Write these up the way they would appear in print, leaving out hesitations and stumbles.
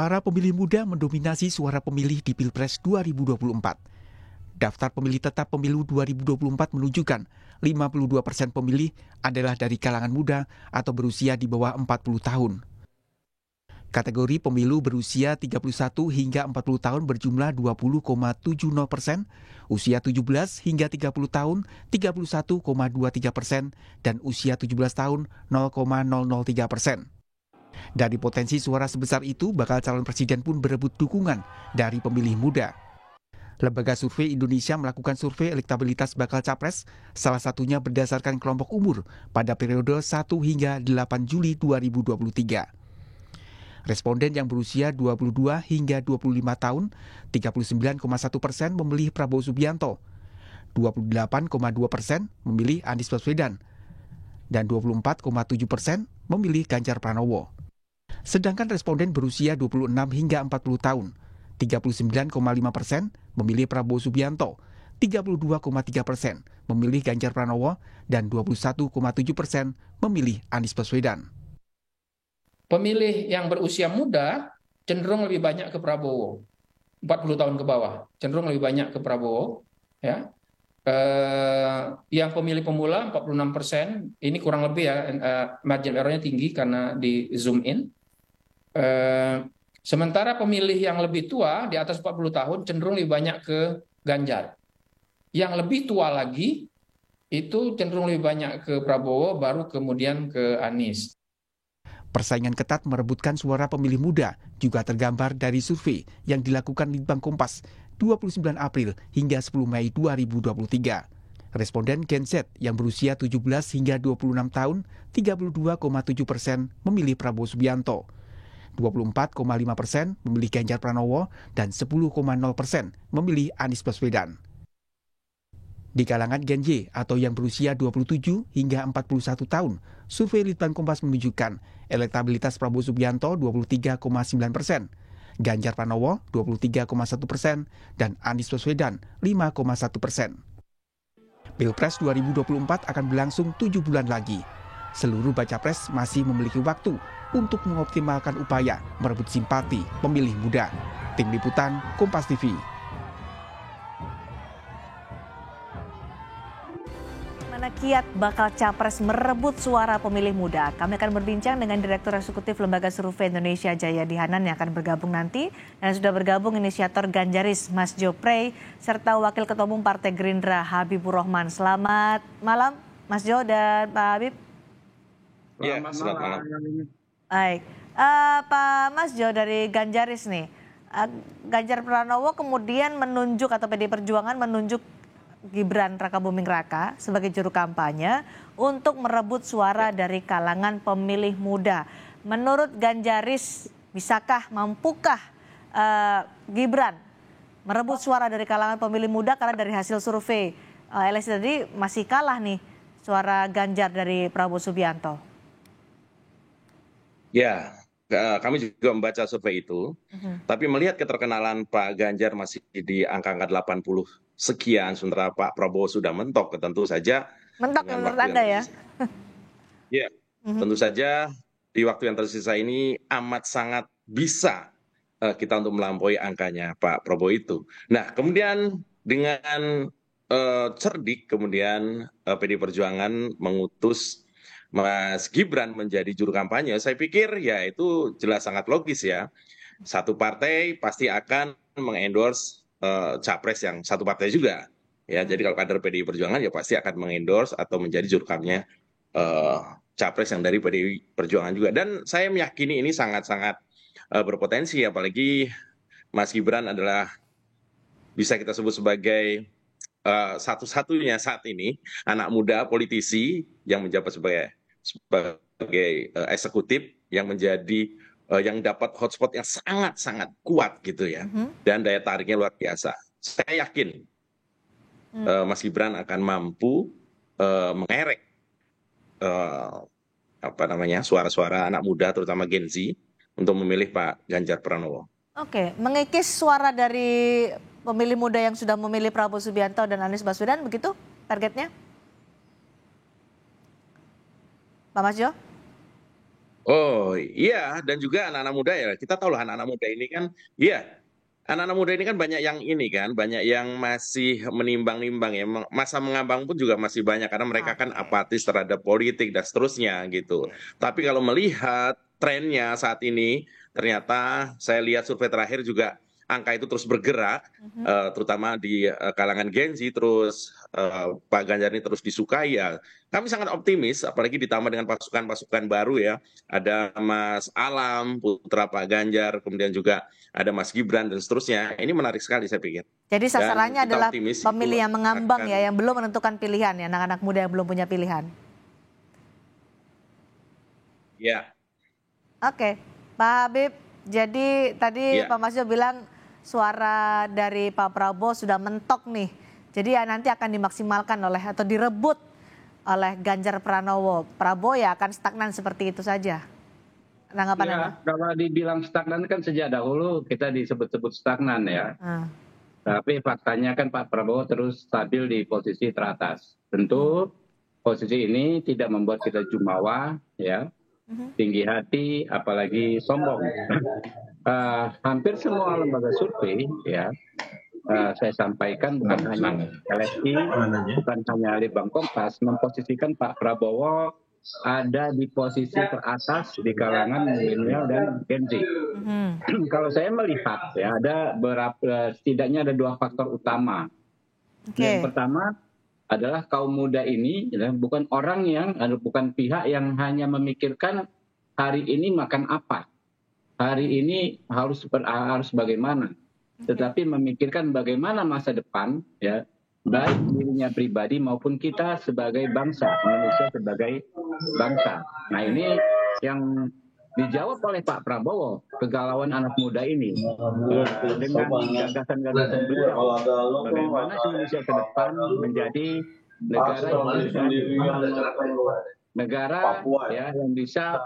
Para pemilih muda mendominasi suara pemilih di Pilpres 2024. Daftar pemilih tetap pemilu 2024 menunjukkan 52% pemilih adalah dari kalangan muda atau berusia di bawah 40 tahun. Kategori pemilu berusia 31 hingga 40 tahun berjumlah 20,70%, usia 17 hingga 30 tahun 31,23%, dan usia 17 tahun 0,003%. Dari potensi suara sebesar itu, bakal calon presiden pun berebut dukungan dari pemilih muda. Lembaga Survei Indonesia melakukan survei elektabilitas bakal capres, salah satunya berdasarkan kelompok umur pada periode 1 hingga 8 Juli 2023. Responden yang berusia 22 hingga 25 tahun, 39,1% memilih Prabowo Subianto, 28,2% memilih Anies Baswedan, dan 24,7% memilih Ganjar Pranowo. Sedangkan responden berusia 26 hingga 40 tahun, 39,5% memilih Prabowo Subianto, 32,3% memilih Ganjar Pranowo, dan 21,7% memilih Anies Baswedan. Pemilih yang berusia muda cenderung lebih banyak ke Prabowo, 40 tahun ke bawah, cenderung lebih banyak ke Prabowo. Ya. Yang pemilih pemula 46%, ini kurang lebih ya, margin error-nya tinggi karena di zoom in. Sementara pemilih yang lebih tua di atas 40 tahun cenderung lebih banyak ke Ganjar. Yang lebih tua lagi itu cenderung lebih banyak ke Prabowo, baru kemudian ke Anies. Persaingan ketat merebutkan suara pemilih muda juga tergambar dari survei yang dilakukan Litbang Kompas 29 April hingga 10 Mei 2023. Responden Gen Z yang berusia 17 hingga 26 tahun, 32,7% memilih Prabowo Subianto, 24,5% memilih Ganjar Pranowo, dan 10,0% memilih Anies Baswedan. Di kalangan Gen Y atau yang berusia 27 hingga 41 tahun, survei Litbang Kompas menunjukkan elektabilitas Prabowo Subianto 23,9%, Ganjar Pranowo 23,1%, dan Anies Baswedan 5,1%. Pilpres 2024 akan berlangsung 7 bulan lagi. Seluruh baca pres masih memiliki waktu untuk mengoptimalkan upaya merebut simpati pemilih muda. Tim Liputan Kompas TV. Mana kiat bakal capres merebut suara pemilih muda? Kami akan berbincang dengan Direktur Eksekutif Lembaga Survei Indonesia Jayadi Hanan yang akan bergabung nanti. Dan sudah bergabung inisiator Ganjaris Mas Jo Prey serta Wakil Ketua Umum Partai Gerindra Habibur Rahman. Selamat malam Mas Jo dan Pak Habib. Ya, selamat malam. Baik, Pak Mas Jo dari Ganjaris nih. Ganjar Pranowo kemudian menunjuk atau PDI Perjuangan menunjuk Gibran Rakabuming Raka sebagai juru kampanye untuk merebut suara dari kalangan pemilih muda. Menurut Ganjaris, mampukah Gibran merebut suara dari kalangan pemilih muda? Karena dari hasil survei LSI tadi masih kalah nih suara Ganjar dari Prabowo Subianto. Ya, kami juga membaca survei itu, tapi melihat keterkenalan Pak Ganjar masih di angka 80 sekian, sementara Pak Prabowo sudah mentok, tentu saja. Mentok menurut Anda ya? Ya, tentu saja di waktu yang tersisa ini amat sangat bisa kita untuk melampaui angkanya Pak Prabowo itu. Nah, kemudian dengan cerdik, kemudian PDI Perjuangan mengutus Mas Gibran menjadi juru kampanye, saya pikir ya itu jelas sangat logis ya. Satu partai pasti akan mengendorse capres yang satu partai juga. Ya, jadi kalau kader PDI Perjuangan ya pasti akan mengendorse atau menjadi juru kampanye capres yang dari PDI Perjuangan juga. Dan saya meyakini ini sangat-sangat berpotensi, apalagi Mas Gibran adalah bisa kita sebut sebagai satu-satunya saat ini anak muda politisi yang menjabat sebagai eksekutif yang menjadi yang dapat hotspot yang sangat-sangat kuat gitu ya, dan daya tariknya luar biasa. Saya yakin Mas Gibran akan mampu mengerek suara-suara anak muda terutama Gen Z untuk memilih Pak Ganjar Pranowo. Oke, mengikis suara dari pemilih muda yang sudah memilih Prabowo Subianto dan Anies Baswedan, begitu targetnya? Pak Mas Jo? Oh iya, dan juga anak-anak muda ya. Kita tahu lah anak-anak muda ini kan, iya, anak-anak muda ini kan banyak yang ini kan, banyak yang masih menimbang-nimbang ya. Masa mengambang pun juga masih banyak karena mereka kan Oke. apatis terhadap politik dan seterusnya gitu. Oke. Tapi kalau melihat trennya saat ini, ternyata saya lihat survei terakhir juga angka itu terus bergerak, terutama di kalangan Gen Z, terus Pak Ganjar ini terus disukai ya. Kami sangat optimis, apalagi ditambah dengan pasukan-pasukan baru ya. Ada Mas Alam, putra Pak Ganjar, kemudian juga ada Mas Gibran dan seterusnya. Ini menarik sekali saya pikir. Jadi Dan sasarannya kita adalah optimis pemilih itu yang mengambang ya, akan, yang belum menentukan pilihan ya, anak-anak muda yang belum punya pilihan. ya, Oke, Pak Habib. Jadi tadi ya. Pak Masjo bilang suara dari Pak Prabowo sudah mentok nih. Jadi ya nanti akan dimaksimalkan oleh atau direbut oleh Ganjar Pranowo. Prabowo ya akan stagnan seperti itu saja. Tanggapan Anda? Ya, kalau dibilang stagnan kan sejak dahulu kita disebut-sebut stagnan ya. Tapi faktanya kan Pak Prabowo terus stabil di posisi teratas. Tentu posisi ini tidak membuat kita jumawa, ya, tinggi hati, apalagi sombong. Hampir semua lembaga survei, ya, saya sampaikan bukan hanya LSI, bukan hanya Litbang Kompas, memposisikan Pak Prabowo ada di posisi teratas di kalangan milenial dan Gen Z. Kalau saya melihat ya ada setidaknya ada dua faktor utama. Yang pertama adalah kaum muda ini bukan orang yang bukan pihak yang hanya memikirkan hari ini makan apa, hari ini harus bagaimana, tetapi memikirkan bagaimana masa depan ya, baik dirinya pribadi maupun kita sebagai bangsa, Indonesia sebagai bangsa. Nah ini yang dijawab oleh Pak Prabowo, kegalauan anak muda ini dengan gagasan-gagasan beliau, bagaimana Indonesia ke depan menjadi negara ya yang bisa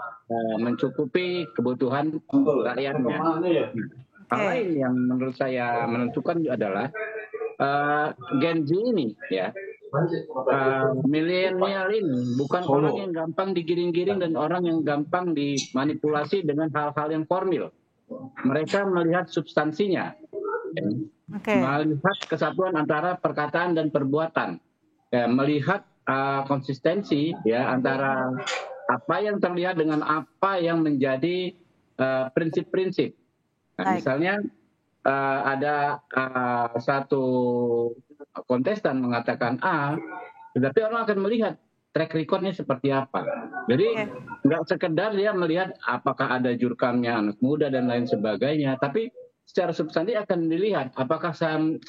mencukupi kebutuhan rakyatnya. Hal lain yang menurut saya menentukan adalah Gen Z ini ya, milenial ini bukan orang yang gampang digiring-giring dan orang yang gampang dimanipulasi dengan hal-hal yang formil. Mereka melihat substansinya, melihat kesatuan antara perkataan dan perbuatan, ya, melihat konsistensi ya antara apa yang terlihat dengan apa yang menjadi prinsip-prinsip. Nah, misalnya ada satu kontestan mengatakan A, tetapi orang akan melihat track recordnya seperti apa. Jadi nggak sekedar dia melihat apakah ada jurkamnya anak muda dan lain sebagainya, tapi secara substansi akan dilihat apakah sang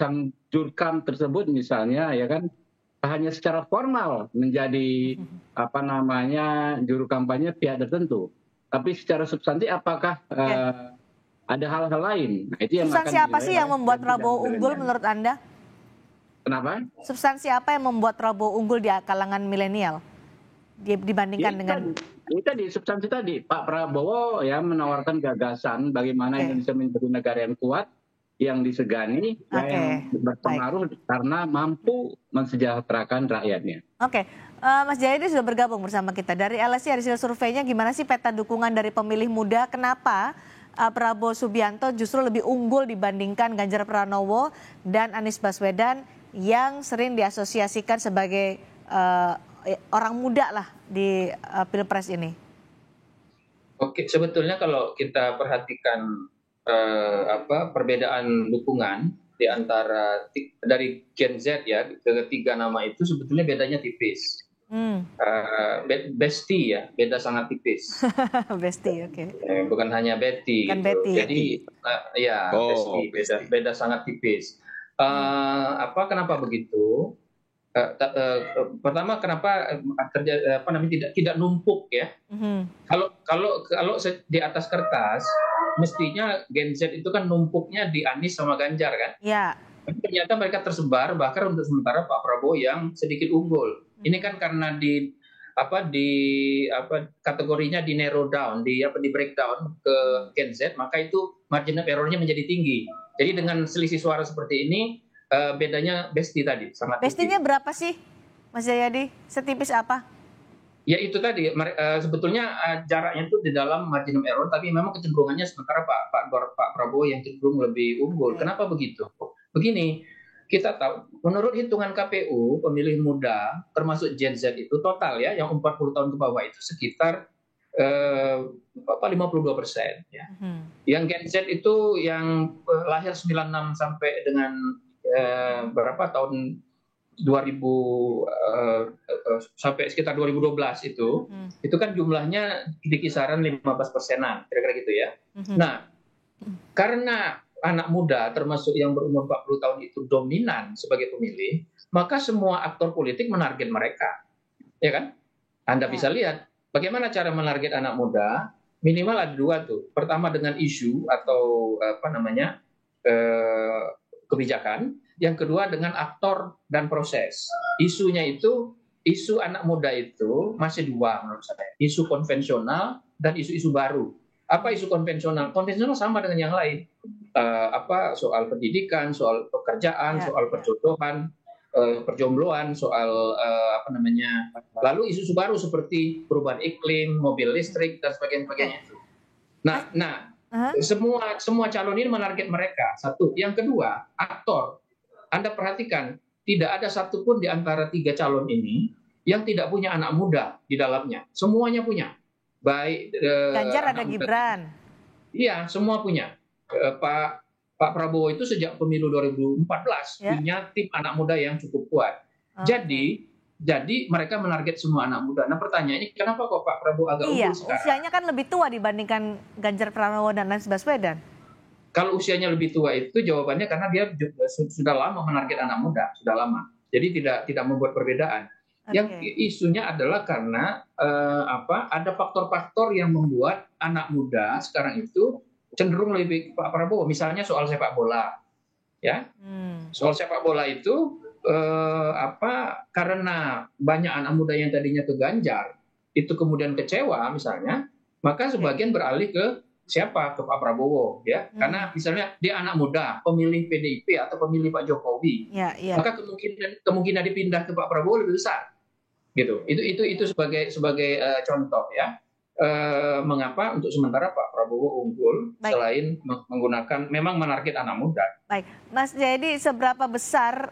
jurkam tersebut misalnya ya kan hanya secara formal menjadi juru kampanye pihak tertentu, tapi secara substansi apakah ada hal-hal lain. Nah, itu yang substansi apa sih yang membuat Prabowo unggul menurut Anda? Kenapa? Substansi apa yang membuat Prabowo unggul di kalangan milenial dibandingkan dengan? Ini tadi substansi tadi Pak Prabowo ya menawarkan gagasan bagaimana Indonesia menjadi negara yang kuat, yang disegani, yang berpengaruh karena mampu mensejahterakan rakyatnya. Oke. Mas Jayadi sudah bergabung bersama kita. Dari LSI hasil surveinya gimana sih peta dukungan dari pemilih muda? Kenapa Prabowo Subianto justru lebih unggul dibandingkan Ganjar Pranowo dan Anies Baswedan yang sering diasosiasikan sebagai orang muda lah di Pilpres ini? Oke, sebetulnya kalau kita perhatikan perbedaan dukungan di antara dari Gen Z ya, ketiga nama itu sebetulnya bedanya tipis. Besti ya, beda sangat tipis. Besti, oke. Bukan hanya Betty. Bukan gitu. Betty. Jadi Besti, beda sangat tipis. Kenapa begitu? Pertama, kenapa terjadi tidak numpuk ya? Kalau di atas kertas, mestinya Gen Z itu kan numpuknya di Anies sama Ganjar kan? Ya. Ternyata mereka tersebar, bahkan untuk sementara Pak Prabowo yang sedikit unggul. Ini kan karena kategorinya di narrow down, di breakdown ke Gen Z, maka itu margin of error-nya menjadi tinggi. Jadi dengan selisih suara seperti ini, bedanya Besti tadi sangat tinggi. Bestinya berapa sih, Mas Jayadi? Setipis apa? Ya itu tadi sebetulnya jaraknya itu di dalam margin of error, tapi memang kecenderungannya sementara Pak Prabowo yang cenderung lebih unggul. Kenapa begitu? Begini, kita tahu menurut hitungan KPU pemilih muda termasuk Gen Z itu total ya yang 40 tahun ke bawah itu sekitar 52% ya. Yang Gen Z itu yang lahir 96 sampai dengan berapa tahun 2000 sampai sekitar 2012 itu kan jumlahnya di kisaran 15%-an, kira-kira gitu ya. Nah, karena anak muda termasuk yang berumur 40 tahun itu dominan sebagai pemilih, maka semua aktor politik menarget mereka. Ya kan? Anda bisa lihat bagaimana cara menarget anak muda, minimal ada dua tuh. Pertama dengan isu atau kebijakan, yang kedua dengan aktor dan proses. Isunya itu, isu anak muda itu masih dua menurut saya. Isu konvensional dan isu-isu baru. Apa isu konvensional? Konvensional sama dengan yang lain. Soal pendidikan, soal pekerjaan, soal perjodohan, perjombloan, soal lalu isu-isu baru seperti perubahan iklim, mobil listrik dan sebagainya itu. Nah, semua calon ini menarget mereka. Satu, yang kedua, aktor. Anda perhatikan, tidak ada satupun di antara 3 calon ini yang tidak punya anak muda di dalamnya. Semuanya punya. Baik Ganjar ada Gibran. Iya, semua punya. Pak Prabowo itu sejak pemilu 2014 punya tim anak muda yang cukup kuat. Jadi mereka menarget semua anak muda. Nah pertanyaannya kenapa kok Pak Prabowo agak unggul sekarang? Usianya kan lebih tua dibandingkan Ganjar Pranowo dan Anies Baswedan. Kalau usianya lebih tua itu jawabannya karena dia sudah lama menarget anak muda, sudah lama. Jadi tidak membuat perbedaan. Yang isunya adalah karena ada faktor-faktor yang membuat anak muda sekarang itu cenderung lebih Pak Prabowo. Misalnya soal sepak bola, ya. Soal sepak bola itu karena banyak anak muda yang tadinya ke Ganjar itu kemudian kecewa misalnya, maka sebagian beralih ke siapa? Ke Pak Prabowo, ya. Karena misalnya dia anak muda, pemilih PDIP atau pemilih Pak Jokowi, maka kemungkinan dipindah ke Pak Prabowo lebih besar, gitu. Itu sebagai contoh, ya. Mengapa untuk sementara Pak Prabowo unggul selain menggunakan memang menarget anak muda. Baik, Mas Jayadi, seberapa besar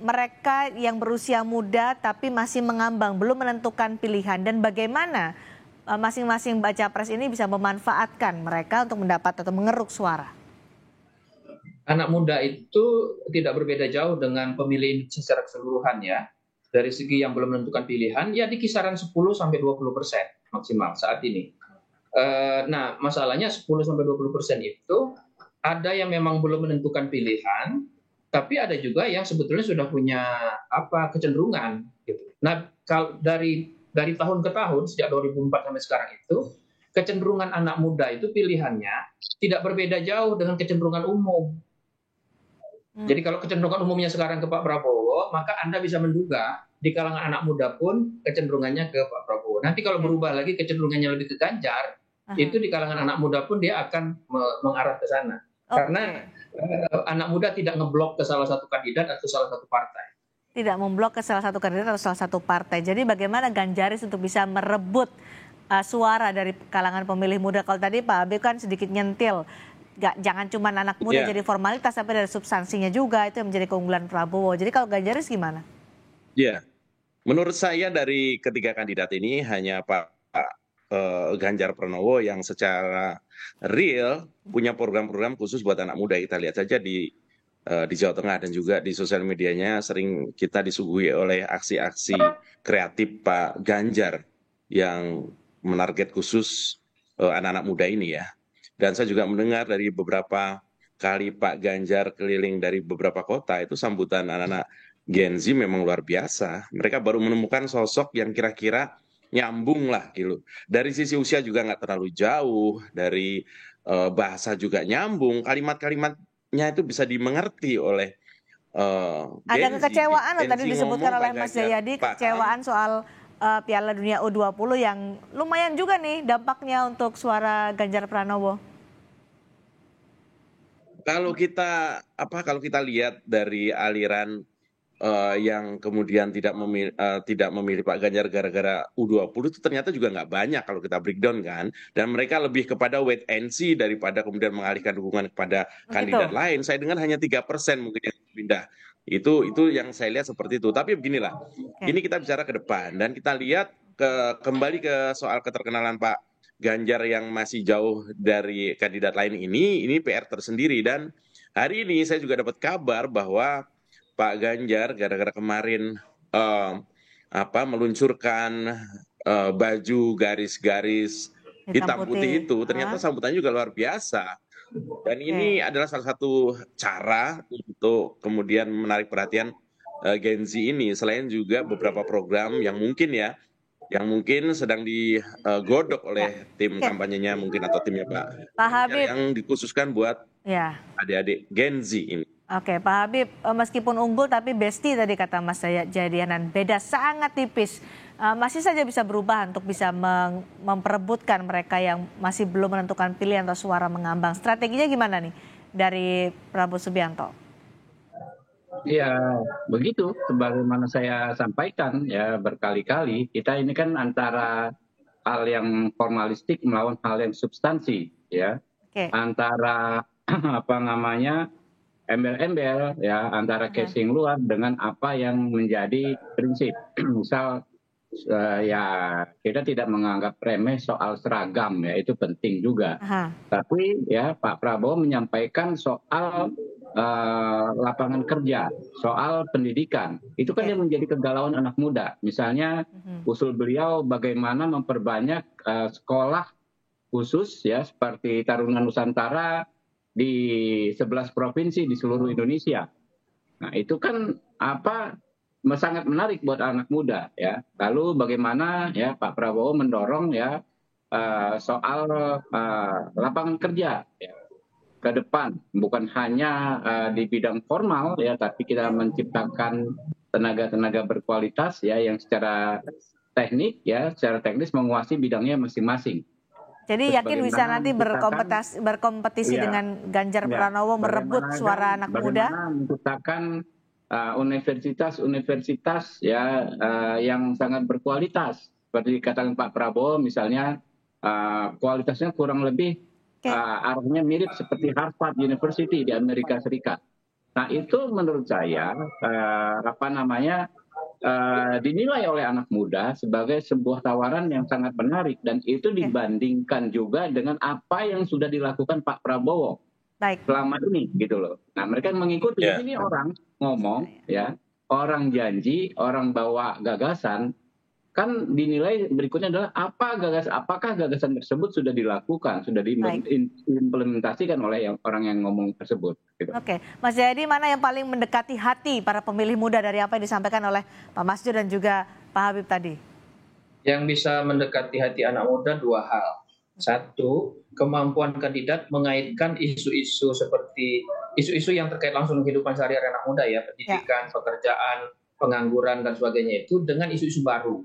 mereka yang berusia muda tapi masih mengambang, belum menentukan pilihan, dan bagaimana masing-masing baca pres ini bisa memanfaatkan mereka untuk mendapat atau mengeruk suara? Anak muda itu tidak berbeda jauh dengan pemilih secara keseluruhan, ya. Dari segi yang belum menentukan pilihan, ya di kisaran 10-20% maksimal saat ini. Nah, masalahnya 10-20% itu ada yang memang belum menentukan pilihan, tapi ada juga yang sebetulnya sudah punya kecenderungan. Gitu. Nah, kalau dari tahun ke tahun, sejak 2004 sampai sekarang itu, kecenderungan anak muda itu pilihannya tidak berbeda jauh dengan kecenderungan umum. Jadi kalau kecenderungan umumnya sekarang ke Pak Prabowo, maka Anda bisa menduga di kalangan anak muda pun kecenderungannya ke Pak Prabowo. Nanti kalau berubah lagi kecenderungannya lebih ke Ganjar, itu di kalangan anak muda pun dia akan mengarah ke sana. Karena anak muda tidak ngeblok ke salah satu kandidat atau salah satu partai. Tidak memblok ke salah satu kandidat atau salah satu partai. Jadi bagaimana Ganjaris untuk bisa merebut suara dari kalangan pemilih muda? Kalau tadi Pak Habib kan sedikit nyentil, jangan cuma anak muda jadi formalitas, tapi dari substansinya juga, itu yang menjadi keunggulan Prabowo. Jadi kalau Ganjaris gimana? Ya, menurut saya dari ketiga kandidat ini hanya Pak Ganjar Pranowo yang secara real punya program-program khusus buat anak muda. Kita lihat saja di Jawa Tengah dan juga di sosial medianya sering kita disuguhi oleh aksi-aksi kreatif Pak Ganjar yang menarget khusus anak-anak muda ini, ya. Dan saya juga mendengar dari beberapa kali Pak Ganjar keliling dari beberapa kota, itu sambutan anak-anak Gen Z memang luar biasa. Mereka baru menemukan sosok yang kira-kira nyambung lah gitu. Dari sisi usia juga nggak terlalu jauh, dari bahasa juga nyambung, kalimat-kalimatnya itu bisa dimengerti oleh ada kekecewaan tadi disebutkan oleh Mas Jayadi, kekecewaan soal Piala Dunia U20 yang lumayan juga nih dampaknya untuk suara Ganjar Pranowo. Kalau kita lihat dari aliran yang kemudian tidak memilih Pak Ganjar gara-gara U20 itu ternyata juga nggak banyak kalau kita breakdown kan. Dan mereka lebih kepada wait and see daripada kemudian mengalihkan dukungan kepada kandidat lain. Saya dengar hanya 3% mungkin yang pindah. Itu yang saya lihat seperti itu. Tapi beginilah, ini kita bicara ke depan dan kita lihat kembali ke soal keterkenalan Pak Ganjar yang masih jauh dari kandidat lain ini PR tersendiri. Dan hari ini saya juga dapat kabar bahwa Pak Ganjar gara-gara kemarin meluncurkan baju garis-garis hitam putih itu, ternyata sambutannya juga luar biasa. Dan ini adalah salah satu cara untuk kemudian menarik perhatian Gen Z ini, selain juga beberapa program yang mungkin sedang digodok oleh tim kampanyenya mungkin atau timnya Pak Habib yang dikhususkan buat adik-adik Gen Z ini. Oke, Pak Habib, meskipun unggul tapi besti tadi kata Mas Jayadianan, beda sangat tipis. Masih saja bisa berubah untuk bisa memperebutkan mereka yang masih belum menentukan pilihan atau suara mengambang. Strateginya gimana nih dari Prabowo Subianto? Ya, begitu. Sebagaimana saya sampaikan ya berkali-kali, kita ini kan antara hal yang formalistik melawan hal yang substansi, ya. Antara embel-embel ya antara casing luar dengan apa yang menjadi prinsip. Misal ya kita tidak menganggap remeh soal seragam ya, itu penting juga. Tapi ya Pak Prabowo menyampaikan soal lapangan kerja, soal pendidikan. Itu kan yang menjadi kegalauan anak muda. Misalnya usul beliau bagaimana memperbanyak sekolah khusus ya seperti Taruna Nusantara di 11 provinsi di seluruh Indonesia. Nah, itu kan sangat menarik buat anak muda ya. Lalu bagaimana ya Pak Prabowo mendorong ya soal lapangan kerja ya, ke depan, bukan hanya di bidang formal ya, tapi kita menciptakan tenaga-tenaga berkualitas ya yang secara teknis menguasai bidangnya masing-masing. Jadi yakin bisa nanti berkompetisi dengan Ganjar Pranowo merebut suara anak muda? Bagaimana menciptakan universitas-universitas ya yang sangat berkualitas. Seperti dikatakan Pak Prabowo misalnya kualitasnya kurang lebih arahnya mirip seperti Harvard University di Amerika Serikat. Nah itu menurut saya dinilai oleh anak muda sebagai sebuah tawaran yang sangat menarik dan itu dibandingkan juga dengan apa yang sudah dilakukan Pak Prabowo selama ini gitu loh. Nah mereka mengikuti ini orang ngomong ya, orang janji, orang bawa gagasan, kan dinilai berikutnya adalah apakah gagasan tersebut sudah dilakukan, sudah diimplementasikan oleh orang yang ngomong tersebut. Gitu. Oke, Mas Jayadi, mana yang paling mendekati hati para pemilih muda dari apa yang disampaikan oleh Pak Masjo dan juga Pak Habib tadi? Yang bisa mendekati hati anak muda dua hal. Satu, kemampuan kandidat mengaitkan isu-isu seperti isu-isu yang terkait langsung kehidupan sehari-hari anak muda ya, pendidikan, pekerjaan, pengangguran dan sebagainya itu dengan isu-isu baru.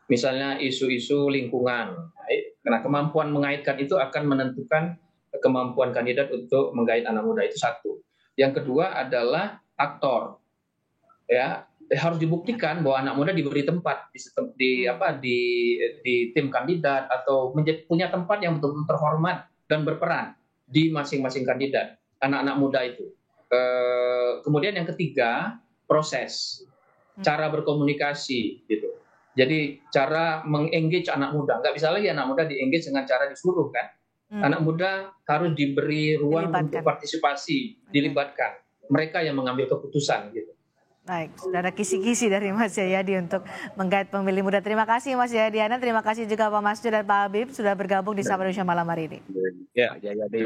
Misalnya isu-isu lingkungan. Karena kemampuan mengaitkan itu akan menentukan kemampuan kandidat untuk menggait anak muda, itu satu. Yang kedua adalah aktor. Ya, harus dibuktikan bahwa anak muda diberi tempat di tim kandidat atau punya tempat yang betul-betul terhormat dan berperan di masing-masing kandidat anak-anak muda itu. Kemudian yang ketiga, proses, cara berkomunikasi gitu. Jadi cara mengengage anak muda, nggak bisa lagi anak muda di-engage dengan cara disuruh kan. Anak muda harus diberi ruang untuk partisipasi, dilibatkan. Mereka yang mengambil keputusan gitu. Baik, sudah ada kisi-kisi dari Mas Jayadi untuk menggait pemilih muda. Terima kasih Mas Jayadiana, terima kasih juga Pak Masjo dan Pak Habib sudah bergabung di Sapa Indonesia malam hari ini. Ya, terima kasih.